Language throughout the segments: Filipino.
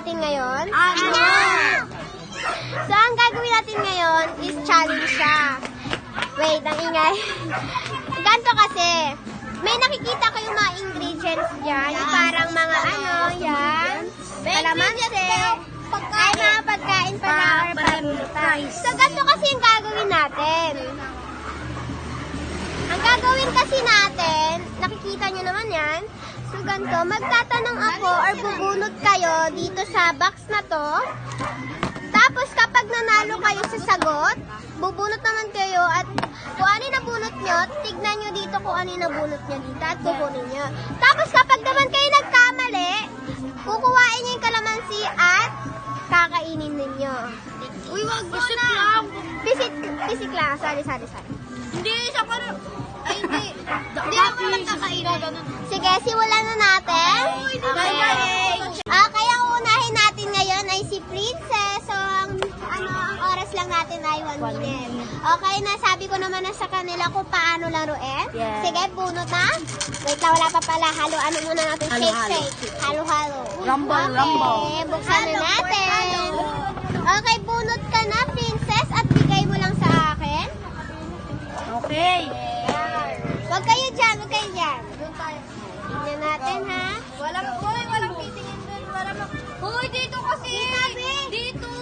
natin ngayon? Ano? So, ang gagawin natin ngayon is challenge siya. Wait, ang ingay. Ganto kasi, may nakikita kayong mga ingredients dyan. Yung parang mga ano, yan. Kalamansi. Ay, mga pagkain para Fries. So, ganito kasi yung gagawin natin. Ang gagawin kasi natin, nakikita nyo naman yan. So, ganito, magtatanong ako or bubunot kayo dito sa box na to. Tapos, kapag nanalo kayo sa sagot, bubunot naman kayo at kung ano yung nabunot nyo, tignan nyo dito kung ano yung nabunot nyo dito at kukunin nyo. Tapos, kapag naman kayo nagkamali, kukuhain nyo yung kalamansi at kakainin ninyo. Uy, wag gusto lang. Pisik lang. Sorry. Hindi, isa pa rin. Ay, hindi. Hindi ako naman kakainin. Sige, simulan na natin. Okay. Okay, ang unahin natin ngayon ay si Princess. So, ang oras lang natin ay 1 minute. Okay, nasabi ko naman na sa kanila kung paano laruin. Yes. Sige, bunot na. Wait lang, wala pa pala. Halo-ano muna natin. Shake. Halo-halo. Rumble. Okay, buksan na natin. Okay, bunot ka na, Princess, at bigay mo lang sa akin. Okay. Huwag kayo dyan. Tignan natin, ha? Walang titingin dun. Uy, dito kasi. Dito.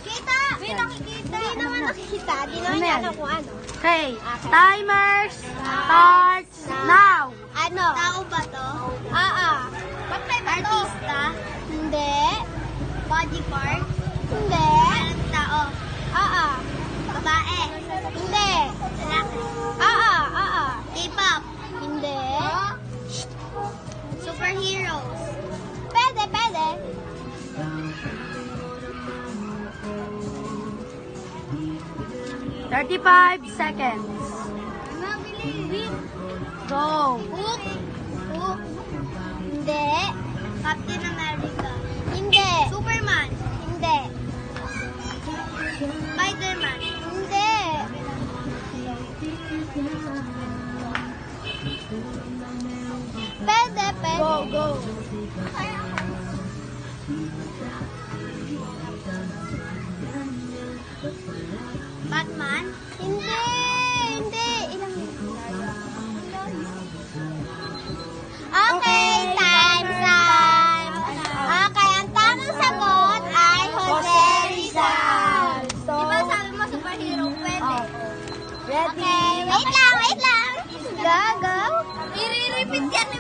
Kita! May nakikita. Hindi naman nakikita. Hindi naman Ano yan? alam kung ano. Okay. Timer starts now. Ano? Tao ba to? Patay ba to? Artista? Hindi. Body part? Hindi. Tao? Babae? Hindi. Lalaki? K-pop? Hindi. Superheroes? Pwede. 35 seconds. Go. Hook? Hindi. Captain America? Hindi. Superman? Hindi. Spider-Man? Hindi. Pwede. Go. Batman? Hindi. Ilang Okay, time. Okay, ang tamang sagot ay Jose Rizal. So, Diba sabi mo superhero? Pwede. okay, wait lang. Go. I-repeat yan ni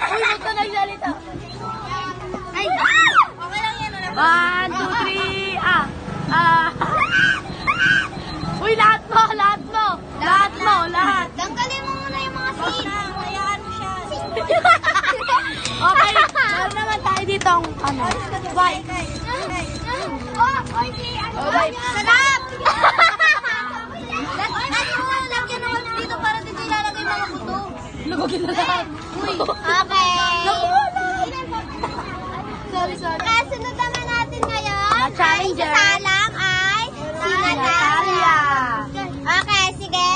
Uy, ba't ka nagsalita? Ay! Okay lang yan. 1, 2, 3, Uy, lahat mo. Tanggalin mo muna yung mga seeds. Hayaan mo siya. Okay, meron naman tayo ditong, Bye. Bye. Sarap! Lagyan naman dito para dito ilalagay mga buto. Lugogin na lang. Uy. Okay. Sorry. Kasunod naman natin ngayon. Ang challenger. Ay, sasalang ay si Natalia. Okay, sige.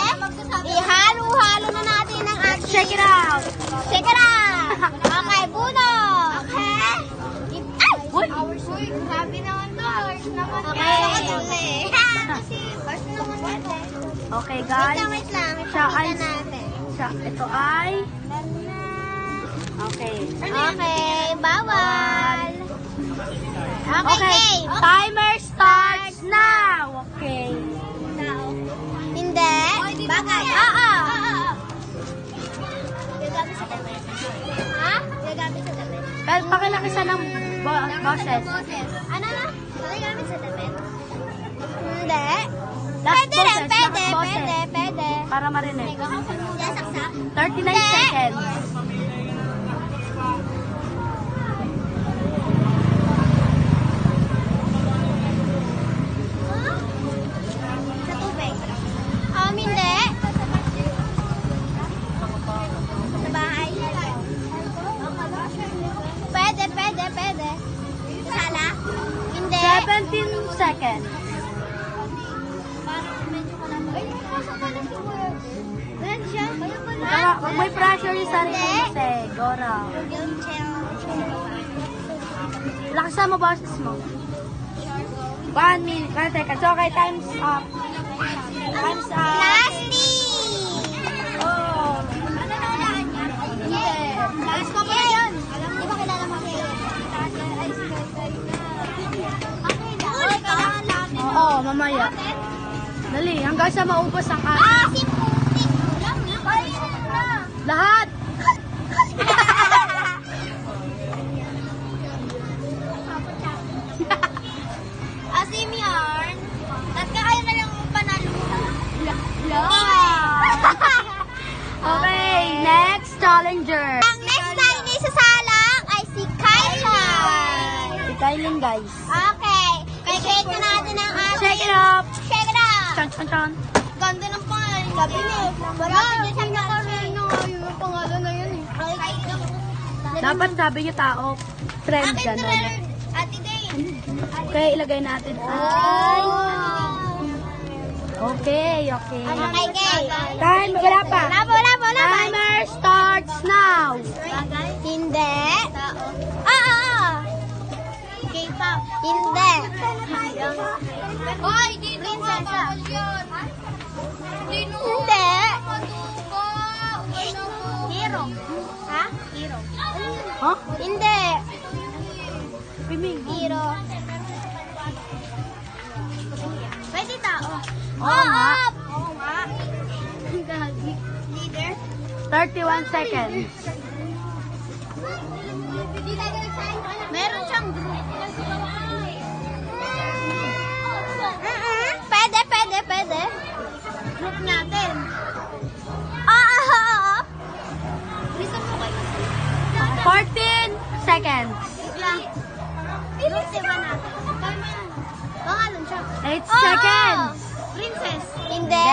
Ihalo-halo na natin ang ating... Check it out. Okay, Buno. Okay. Uy. Grabe naman to. Okay. First naman natin. Okay, guys. Wait lang. Siya ay... Ipakita natin. Ito ay... Okay. Okay, bawal. Okay, timer starts now. Okay. Hindi. Bagay. Gagamit sa damit. Ha? Gagamit sa damit. Pero pakilakisa ng boses. Ano na? Gagamit sa damit? Hindi. Last Pwede rin, boses, last boses. pwede. Para marinig. Saksak. 39 seconds. Sa tubig. Hindi. Sa bahay. Pwede. Sala? Hindi. 17 seconds. Ganun siya. May pressure yung sarili mo, Gora. Yung chill. Lakasan mo boses mo. 1 minute, 1 second. So, okay, time's up. Time's up. Plastic! Oh. Ano na ulaan niya? Hindi. Alis ko pala yun. Di ba kilala mo kayo? Okay na. Oo, mamaya. Dali, hanggang sa maubos ang atin. Si Putik. Lahat! Asim yarn. At kaya na lang panalo. Okay, next challenger. Ang next na isasalang ay si Kylan. Si Kylan, guys. Okay. Shake na natin ang ating... Shake it up! Shake it up! Chan, chan, chan. Ganda ng pangalan. Gabi na eh. Wala ka dyan sa pangalan. Yung pangalan na yun eh. Dapat sabi niyo tao. Friend, Akin gano'n. na Ate Dane. Kaya ilagay natin ay... Okay, okay. Okay, Kay. Time, wala pa. Wala pa. Timer starts now. Hindi. Okay pa. Hindi. Hoy, dito prinsesa. Hindi. Hero. Ha? Hero. Huh? Hindi. Piming. Hero. Pwede tao. Oo nga. Oo nga. Leader. 31 seconds. Meron siyang group. Pwede. Group natin. Listen mo kayo. 14 seconds. Bilis diba natin? Pangalan siya. 8 seconds. Princess. Hindi.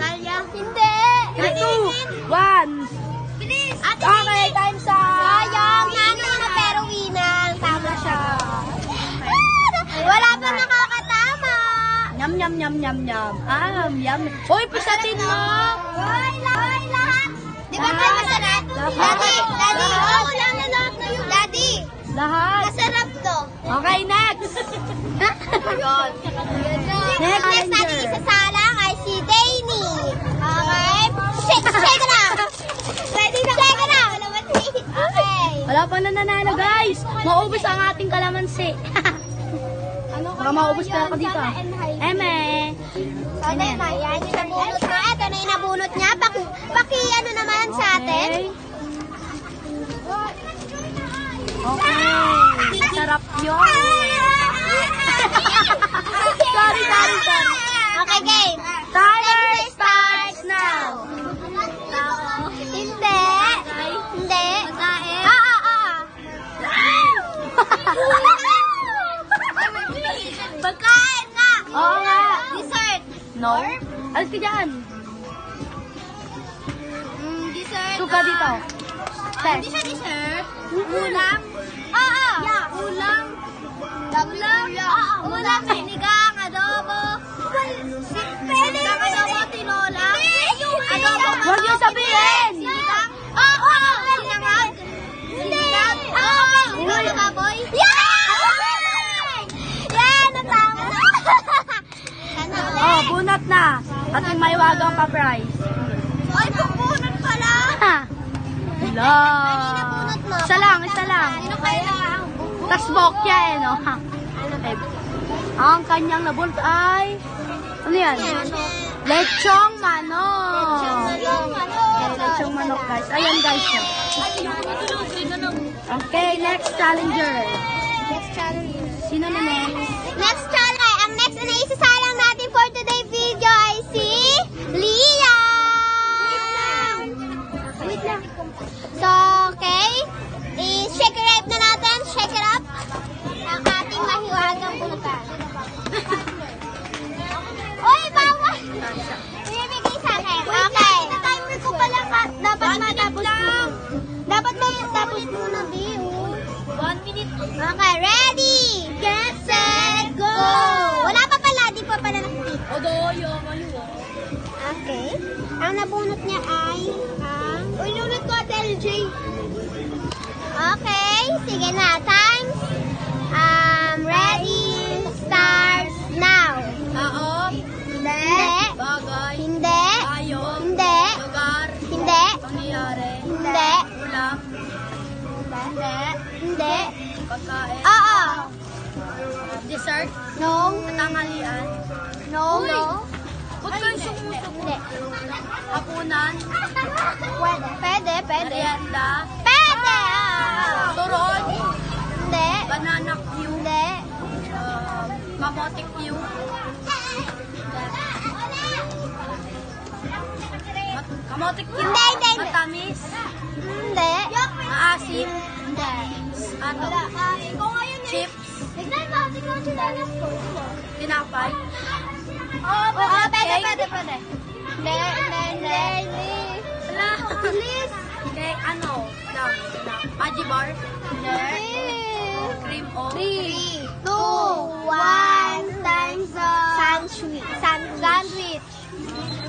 Talia. Hindi. 3, 2, 1. Bilis. Ate Okay, time's up. Sayang. Nano na pero winang. Tama siya. Wala pa nakakatama. Nyam, nyam, nyam, nyam, nyam. Yum. Uy, pisatin mo. Hoy, lahat. Di ba tayo masarap? Daddy. Ako lang na lahat na yun. Daddy. Lahat. Masarap to. Okay, next. Next natin challenger. isasalang ay si Danny. Okay? Shake na. Ready na. Shake na. Okay. Wala pa na nanalo, guys. Maubos ang ating kalamansi. Baka maubos na ako dito. Eme. Sana na yan. Yung nabunot na. Ito na yung nabunot niya. Paki ano naman sa atin. Okay. Sarap yun. Sorry. Okay, game. Timer starts now. Hindi. Pagkain nga. Oo nga. Dessert. No? Alis ka dyan. Dessert. Suka dito. Hindi siya dessert. Ulam. Oo. Ulam. Ulam. Sinigang. Adobo. Pwede. Adobo. Tinola. Adobo. Huwag niyo sabihin. Sinigang. Oo. Sinangag. Sinigang. Oo. Ulo baboy. Yan. Natama. Oh, bunot na. At may wagang pa-prize. Ay, pupunot pala. Ha. Hello. Bunot mo. Isa lang. Sino kaya? Tas bokya no? Ha. Ang kanyang nabunot ay... Ano yan? Lechong manok. Okay, lechong manok, guys. Ayan, guys. Okay, next challenger. Sino na next? Next challenge. Ang next na isasalang natin for today video ay si Lia. Wait lang. So, okay. I-shake it up na natin. Shake it up. Ang ating mahiwagang bunutan. Uy, bawal! Ibibigay sa akin. Okay. Timer ko pala ka. Dapat matapos mo. Dapat matapos muna, Bi. 1 minute. Okay, ready, get, set, go! Wala pa pala, di pa pala nakikita. Okay. Ang nabunot niya ay ang... Ulit ko, LJ. Okay, sige na. Time Hindi. Hindi. Pagkain. Oo. Dessert. No. Tanghalian. No. Uy. No. Ba't kayo sumusuko? Hindi. Hapunan. Pwede. Pwede. Pwede. Merienda. Pwede. Turon. Hindi. Banana Q. Hindi. Kamote Q. Kamote Q. Hindi, hindi, hindi. Matamis. Hindi. Maasim. Hindi. Ano? Chips. Tignan mo. Tignan mo sila. Tinapay. Oo, pwede, pwede, pwede. Hindi, hindi, hindi, hindi. Wala. Please. Cake, ano? Magic bar. Hindi. Cream o. 3, 2, 1, times sandwich. Sandwich.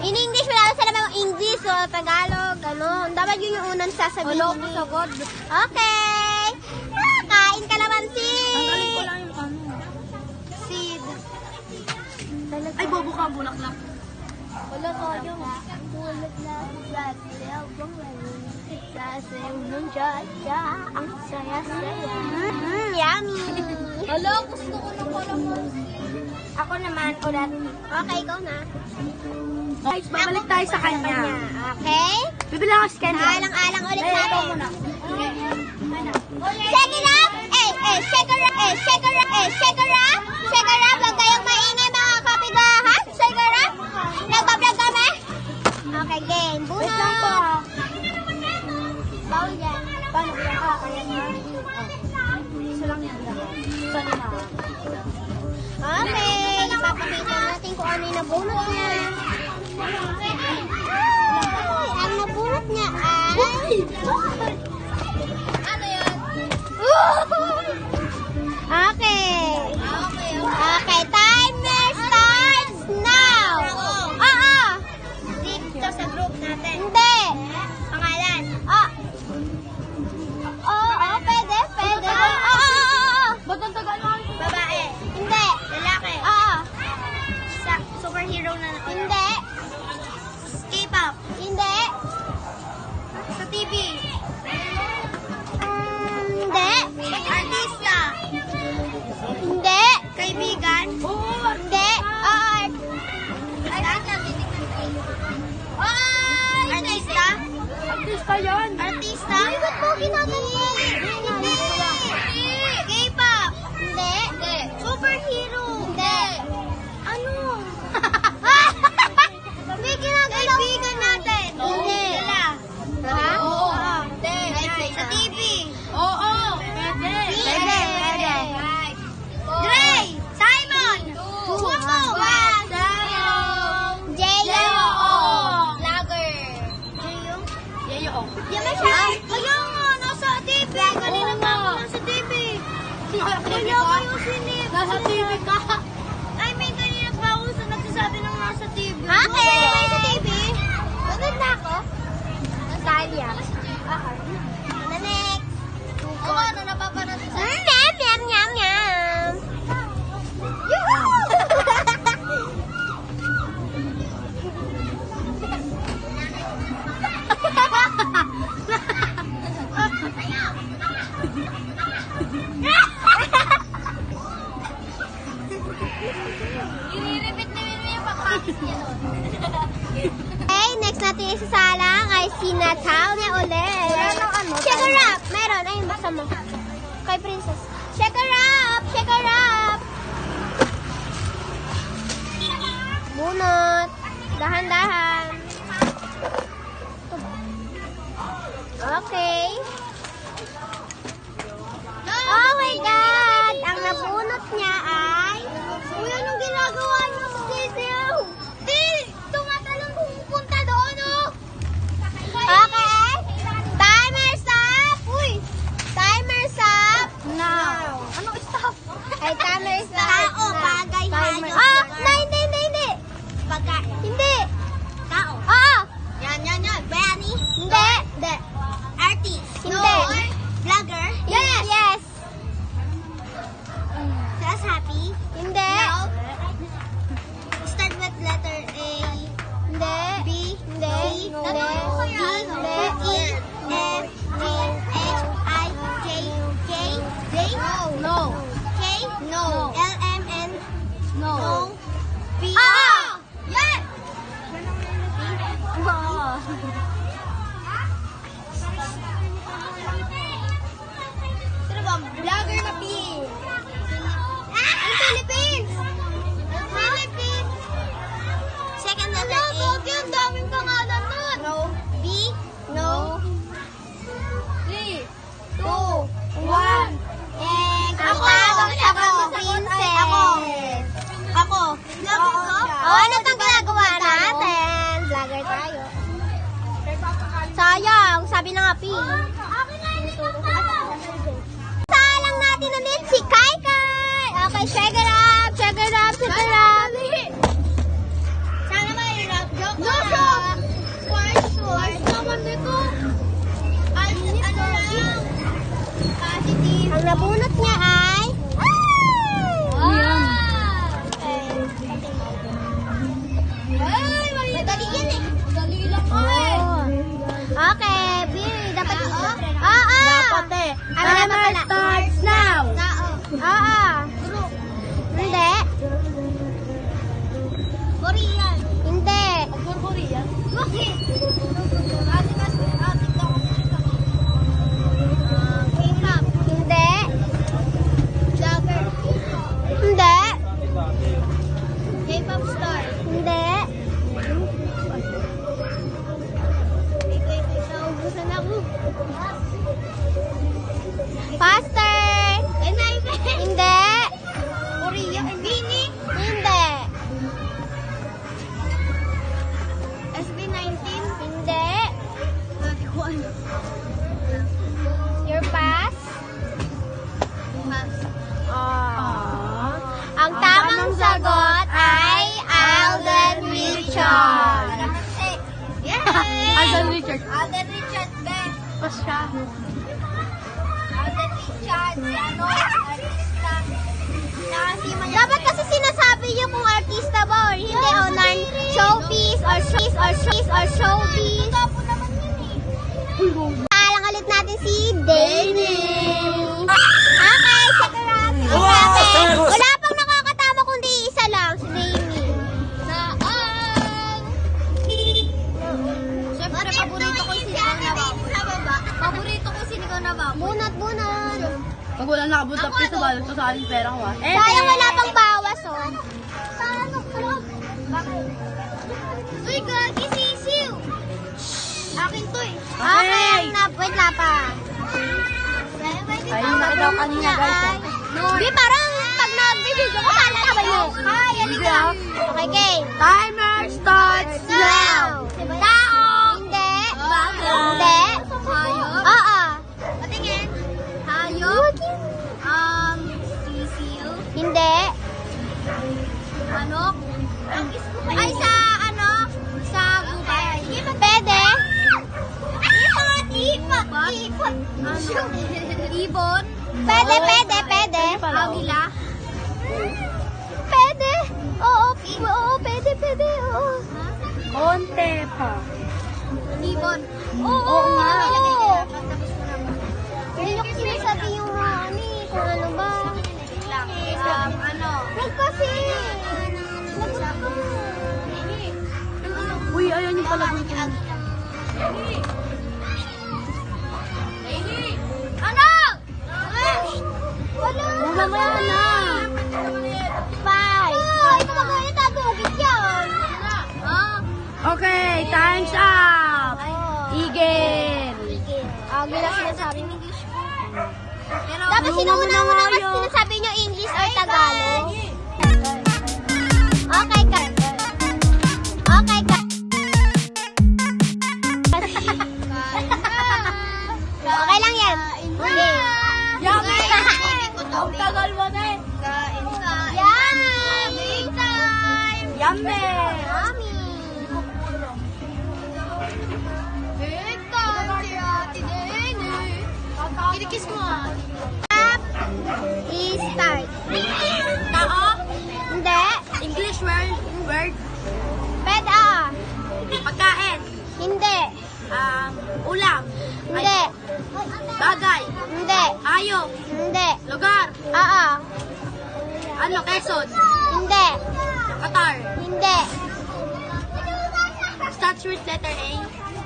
In English, wala sa naman yung English o Tagalog, ano. Dapat yun yung unang sasabihin. Wala ko sagod. Okay. Kain ka naman, Tanggalin ko Sid. lang yung ano. Sid. Ay, bobo ka, bulaklak. Wala tayo. Tulad na sa silabong sasayaw ng jaja. Ang saya-saya. Yummy. Hala, gusto ko na pala mo. Ako naman ulit. Okay, ikaw na. Guys, babalik tayo sa kanya. Okay? Bibili ako sa kanya. Alang-alang ulit Eh, ito natin. muna. Shake it up! Shake it up! Shake it up! Shake it up! Shake it up! Huwag kayong maingay mga kapigahan. Shake it up! Nagbablog kami? Okay, game. Wait lang po. Bunot! Bawal yan. Paano ko lang kaya nga? Isa lang yan. Saan na? Okay. Ipapakita natin kung ano yung nabunot niya. Ay, ang nabunot niya ay... Ano yan? Okay. Okay, timer starts now. Oo. Dito sa group natin. Hindi. Pangalan. Oo, pwede, pwede. Oo. Ba't ang Tagalog? Babae. Hindi. Lalaki. Oo. Superhero na. Hindi. K-pop. Hindi. Sa TV. Hindi. Artista. Hindi. Kaibigan. Oo. Hindi. Artista. Artista yan. Artista? Ay, ba't mo ginagawa? Hindi. K-pop. Hindi. Hindi. Superhero. Hindi. Ano? May ginagawa. Kaibigan natin. Hindi. Sila. Ha? Oo. Hindi. Sa TV. Oo. Pwede. Pwede. Pwede. Gray. Simon. Sumo. J-O. Lager. Yayo. Di ba siya? Kaya nga, nasa TV. Kanina pa ako nasa TV. Kaya ko yung sinip. Nasa TV ka. Ay, may kanina pa ako sa nagsasabi ng nasa TV. Ha? Kaya na sa TV? Pagod na ako. Natalia. Okay. Na next. Oo, ano napapanood sa... Yum, yum, yum, yum. Yuhuu! Okay, next natin isasalang ay si Natalia ulit. Check her up! Meron. Ayun, basta mo. Kay Princess. Check her up! Check her up! Bunot. Dahan-dahan. Okay. Oh my God! Ang nabunot niya ay... Uy, anong ginagawa niyo sa video? Di! Tumatalong pupunta doon, oh! Okay. Timer's up! Uy! Timer's up! Now. Anong stop? Ay, timer's up. Tao, bagay na. Timer. Hindi. Pagkain. Hindi. Tao. sabi na nga, P. Salang natin ulit si Kai Kai. Okay, check it up, check it up, check it up. Sana mahirap. Joke lang. For sure. Naman dito. Ay, ano lang. Positive. Ang nabunot niya ay... Madali yan eh. Madali lang ko eh. Okay, Bill, dapat ito. Oo. Dapat eh. Timer starts now. Oo. Hindi. Korean. Hindi. Korean? Bakit? Hindi. Hindi. K-pop star. Hindi. Naubusan ako. Faster. Hindi. Korea. Bini. Hindi. SB19. Hindi. Your pass? Pass. Ang tamang sagot ay Alden Richard. Yay! Alden Richard. Alden Richard, Ben. Pa siya. Alden Richard, si ano, artista. Dapat kasi sinasabi niyo kung artista ba or hindi, o showbiz or showbiz. Alang ulit natin si Danny. Okay, check it out. Wala pang nakakatama kundi isa lang, si Danny. Siyempre, paborito ko yung sinigaw na babo. Paborito ko yung sinigaw na babo. Bunat. Pag wala nakabunta piso, balot ko sa aling pera ko ah. Sayang wala pang bawas, oh. Uy, gagi sisiw. Akin to eh. Okay, wait na pa. Ayun, nakita ko kanina guys. Di, parang pag nag-video ko, parang sabay mo. Hi, halika. Okay, game. Timer starts now. Tao. Hindi. Hindi. Hayop. Oo. Patingin. Hayop. Sisiw. Hindi. Manok. Ay, sa ano? Sa gubay. Pwede. Ipot. Ibon. Pwede. Agila. Pwede. Oo, pwede. Oo. Konti pa. Ibon. Oo nga. Hindi nyo kasi sinasabi yung ano eh, kung ano ba. Huwag kasi. Lagot ko. Uy, ayan yung palagot ko. Ano? Wala. Mamaya na. Bye. Ay, kumagaya tagugit yan. Okay, time's up. Igel. Agi na sinasabi mo. Pero Dapat sinuuna-una mas sinasabi nyo English or Tagalog. Okay, cut. Okay, cut. Okay lang yan. Okay. Yummy! Ang tagal mo na eh. Yummy time. Yummy! Yummy. Big time si Ate Dene. Kinikis mo ah. Tap is start. Tao? Hindi. English word? Pwede ah. Pagkain? Hindi. Ulam? Hindi. Bagay? Hindi. Hayop? Hindi. Lugar? Oo. Ano? Quezon? Hindi. Qatar? Hindi. Starts with letter A?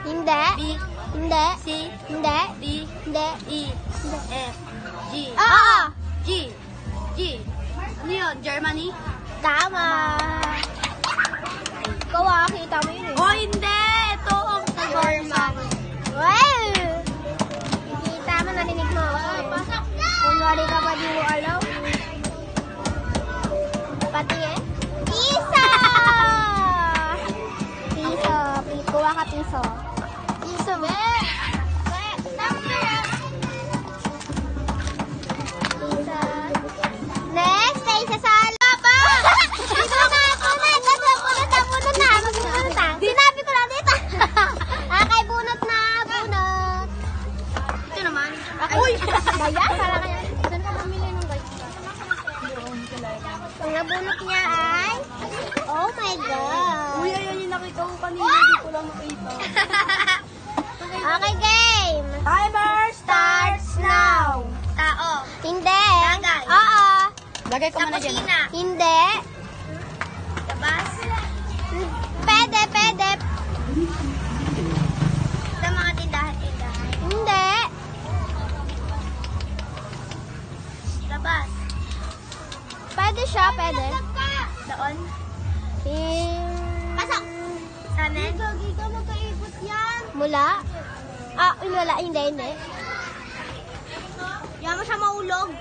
Hindi. B? Hindi. C? Hindi. D? Hindi. E? F? G? Oo. G? Ano yun? Germany? Tama. Ikaw ah, kita mo yun eh. Oh, hindi! Ito ang sa German. Well, kita mo, narinig mo ako. Kunwari ka pa di mo alam. Pati eh. Piso! Piso. Kuha ka piso. Piso, be. Lagay ko muna dyan. Hindi. Labas. Pwede, pwede. Sa mga tindahan-tindahan. Hindi. Labas. Pwede siya, pwede. Doon. Pasok. Sanin. Gagi ka, magkaibot yan. Mula? Ah, wala. Hindi, hindi. Yan mo siya maulog.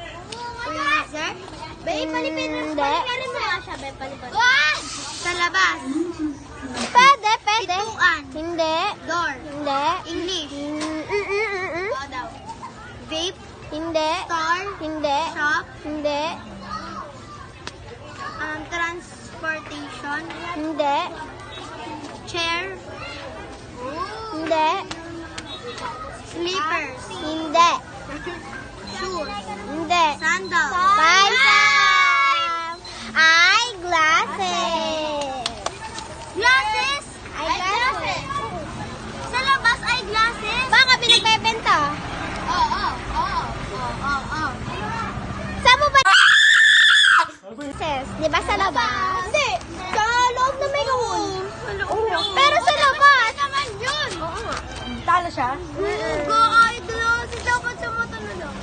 Freezer. Babe, palipin mo. Hindi. Palipin mo nga siya, babe. Palipin. Sa labas. Pwede, pwede. Pintuan. Hindi. Door. Hindi. English. Oo daw. Vape. Hindi. Store. Hindi. Shop. Hindi. Transportation. Hindi. Chair. Hindi. Slippers. Hindi. Shoes. Hindi. Sandal. Five. Eyeglasses. Glasses. Eyeglasses. Sa labas ay glasses. Baka pinagbebenta. Oo. Saan mo ba? Di ba sa labas? Hindi. Sa loob na may room. Pero sa labas. naman yun. Oo nga. Talo siya? Go eyeglasses. Dapat sa mata na lang.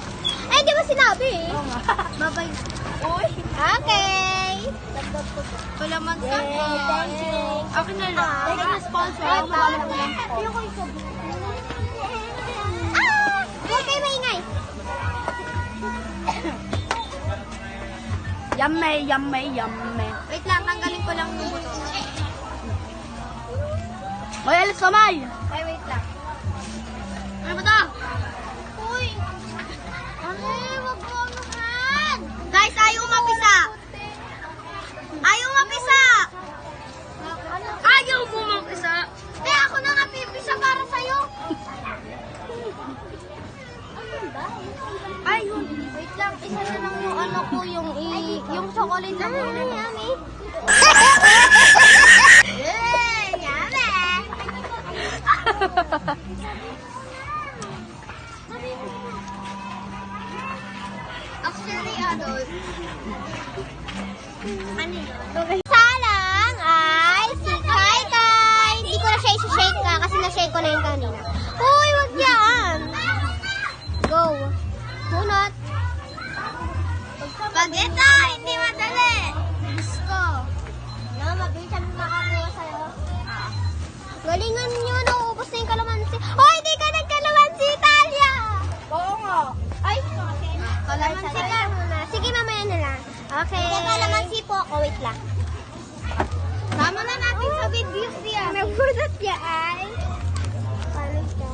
Eh, di ba sinabi? Babay. Uy. Okay. Wala man sa Thank you. Akin na lang. Thank you, sponsor. Ah! Huwag kayo maingay. Yummy, yummy, yummy. Wait lang, tanggalin ko lang yung buto. Hoy, alis kamay! Ay, wait lang. Ano ba to? Uy! Wag mo naman! Guys, ayaw mapisa! Ayaw mapisa! Ayaw mo mapisa! Eh, ako na nga pipisa para sa'yo! Ay, wait lang. Isa na lang yung ano ko, yung chocolate na ko. Yummy. Yay! Yummy! Actually, ano yun? Salang ay si Kai Kai. Hindi ko na siya isi-shake ka kasi na-shake ko na yung kanina. Uy, wag yan. Go. Bunot. Pag ito, hindi madali. Gusto. No, mabilis kami makakuha sa'yo. Galingan nyo, nauubos na yung kalamansi. Hoy, hindi ka nagkalamansi, Talia! Oo nga. Ay, Kalamansi ka. muna. Sige, mamaya na lang. Okay. Kalamansi po ako. Wait lang. Tama na natin sa videos yan. Nagbunot niya ay. Paano ito?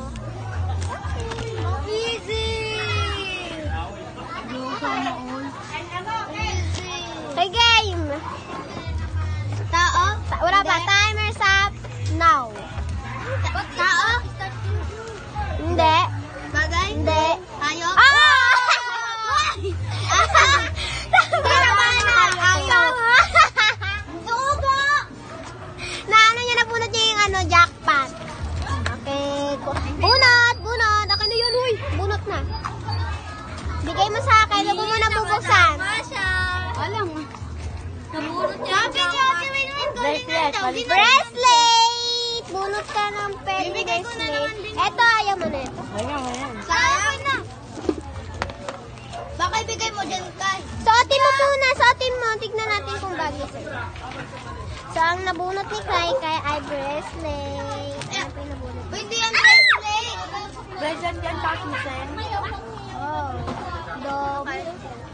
Easy! Okay, game. Tao? Wala pa. Timer's up now. Tao? Hindi. Bagay? Hindi. Hayop? Ah! Hindi naman na. Hayop. Sugo! Naano niya, nabunot niya yung ano, jackpot. Okay. Bunot! Bunot! Akin na yun, huy! Bunot na. Bigay mo sa akin. Huwag mo muna bubuksan. Masya. Alam mo. Nabunot niya. Sabi niya, Bracelet, balik. Bracelet! Bunot ka ng pen Bibigay ko na naman din. Eto, ayaw mo na ito. Ayan, ayan. Sayang na. Baka ibigay mo dyan, Kai. Suotin mo muna, suotin mo. Tignan natin kung bagay sa'yo. So, ang nabunot ni Kai Kai ay bracelet. Ano pa yung nabunot? Hindi yan bracelet. Present yan, kakisen. Oh. Dog.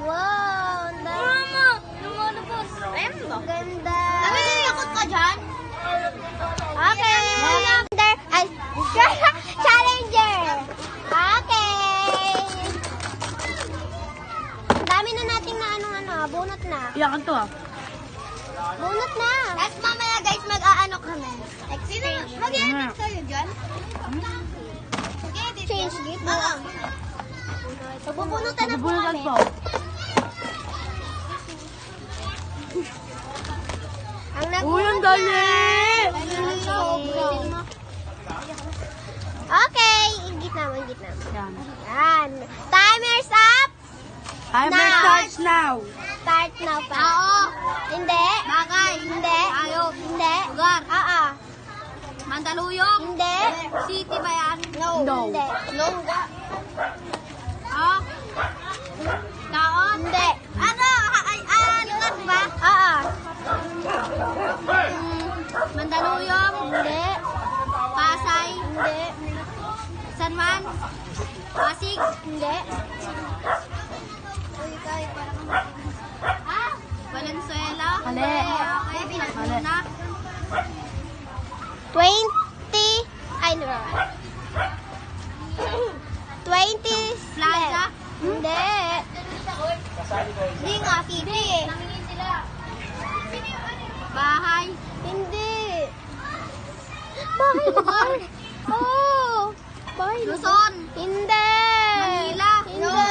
Wow, ang dami. Mama, lumalabas. Ayun ba? Ganda. Nakikikot ka dyan? Okay. Challenger. Ay, challenger. Okay. Ang dami na nating na ano, bunot na. Iyakan to ah. Bunot na. Tapos mamaya guys, mag-aano kami. Exchange. Mag-edit kayo dyan? Mag-edit. Change gift. Oo. Magbubunutan na po Bubunutan kami. po. Ang Uy, nagbunot ang dali! na. Okay, ingit na, ingit na. Yan. Yan. Timer's up. Timer Now. starts now. Start now pa. Tao. Hindi. Bagay. Hindi. Ayok. Hindi. Lugar. Oo. Mandaluyong. Hindi. City ba yan? No. Hindi. No. Oh. Taon. Hindi. Ano? Lugar ba? Oo. Mandaluyong. Hindi. Pasay. Hindi. San Juan. Pasig. Hindi. Valenzuela. Mali. Okay, pinagpunan na. 20. Ay, no. 20. Plaza. Hindi. Hindi nga, city eh. Bahay. Hindi. Bahay lugar. Oh. Bahay lugar. Luzon. Hindi. Manila. Hindi.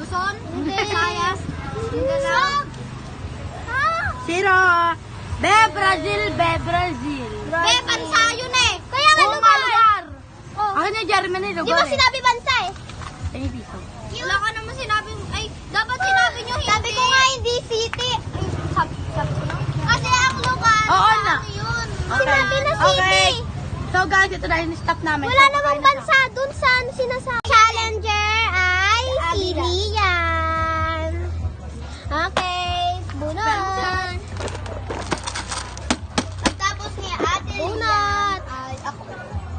Luzon. Hindi. Visayas. Mindanao. Zero. Be Brazil. Eh, bansa yun eh. Kaya nga lugar. Oh. Ako na Germany, Di ba sinabi bansa eh? Wala ka naman sinabi. Ay, dapat sinabi nyo hindi. Sabi ko nga hindi city. Kasi ang lugar. Oo na. Ano yun? Sinabi na city. Okay. So guys, ito na yung stop namin. Wala So, namang kakain na bansa dun sa ano sinasabi. Challenger ay si Lian. Okay, bunot. Pagtapos ni Ate Bunot. ay ako.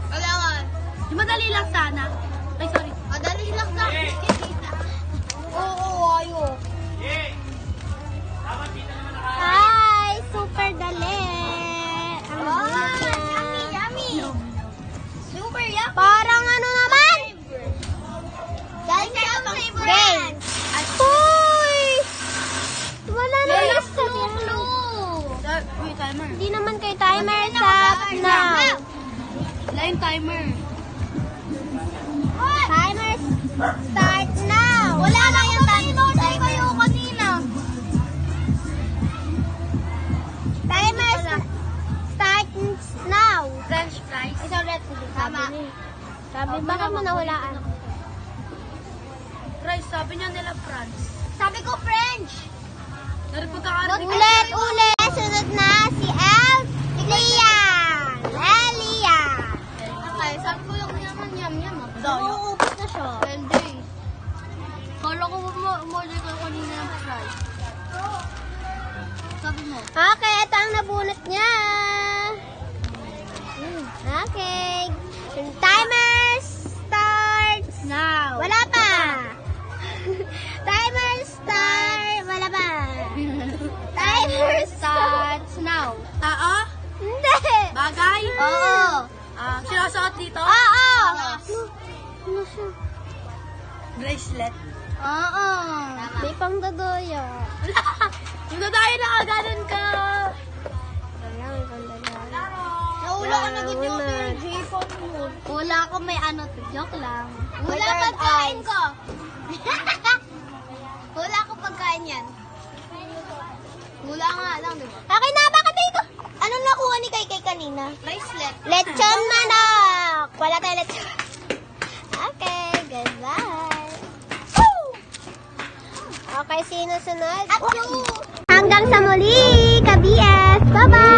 Kailangan. Di madali lang sana. Ay, sorry. Madali lang sa akin. Oo, ayok. Ay, super dali. Ang bunot niya. Yummy. Super yummy. Parang ano naman? Dahil sa ang favorite. Game. Hoy! Wala na yung May timer. Hindi naman kay timer. Stop now. Wala yung timer. Timer start now. Wala na yung in-order kayo kanina. Timer start now. French fries. Ito ulit. Tama. Sabi baka mo nahulaan. Fries, sabi niya nila France. Sabi ko French. Dari pagkakaroon. Ulit. Sunod na si Lian. Lian. Okay, sabi ko yung yum-yum. Dayo. Uubos na siya. Hindi. Kala ko umorder ko kanina ng fries. Sabi mo. Okay, ito ang nabunot niya. Okay. Timer starts Now. Wala pa. Timer start. Wala pa. Timer Starts now. Tao? Hindi. Bagay? Oo. Sinasuot dito? Oo. Ano Bracelet. Oo. May pangdadoyo. Yung dadayo na kaganon ka. Wala, may pangdadoyo. Naula ko na good yung J-phone mo. Wala ko may ano. Joke lang. Wala pagkain ko. Wala ko pagkain yan. Wala nga lang, di ba? Akin na, bakit dito? Anong nakuha ni Kay kanina? Bracelet. Lechon manok. Wala tayo lechon. Okay, goodbye. Okay, sino sunod? At you! Hanggang sa muli, ka-BS. Bye-bye!